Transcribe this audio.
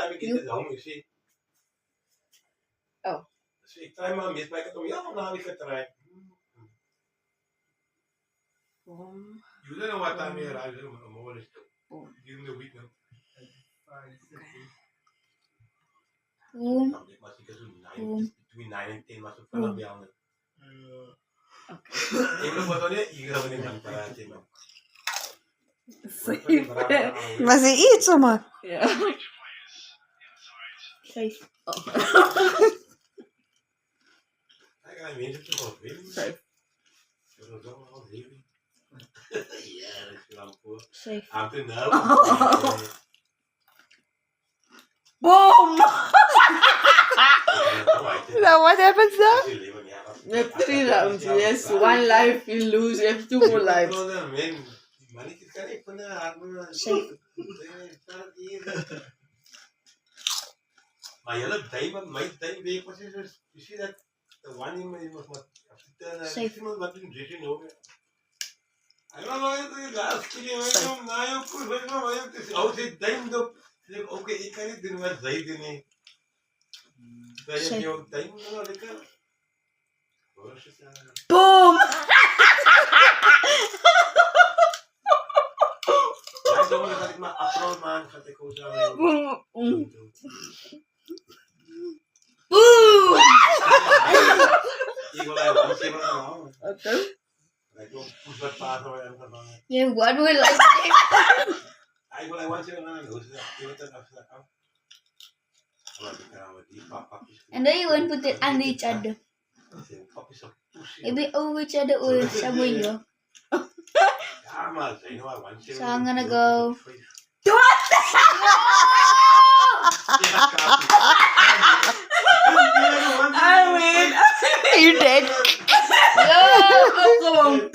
time ik in het home, you see. Oh. Dus ik try maar mis, maar ik het om jou nou weer try. You don't know what time you arrive, I'm always during the week now. Ik was ik zo 9, between 9 and 10 was ik vanaf bij handen. Ik wil wat niet, ik ga niet aan praten, man. Maar ze eet zomaar. Ja. Vijf. Oh. Ik ga mensen toch wel weten. 5. Dat is allemaal heavy. Ja, dat is wel voor. 7. Aan te nou. Boom! Now what happens now? You have 3 rounds. Yes, 1 life you lose. You have 2 more lives. Maar jullie duim, mijn duimweek was dus, you see that the one in was wat, wat doen dus in over. Hij was wel de laatste keer om na je proef, maar je het ook zit duim op. Oké, ik kan niet doen wat zij doen niet. Dat je jouw duim nou lekker. Boom! Ja, zo moet ik maar afrood maken, gaat ik ook zo. Boom! Ik wil even zeggen nou. Okay. Ik wil poes wat paard hoor en dan. Yeah, what will I Ik wil even zeggen nou, hoe is dat? Je weet dat afslag af. And then you want to put it under each other. Maybe over each other or somewhere you. Ja, maar zijn nou one zero. So I'm gonna go. I mean, You dead. oh, come on.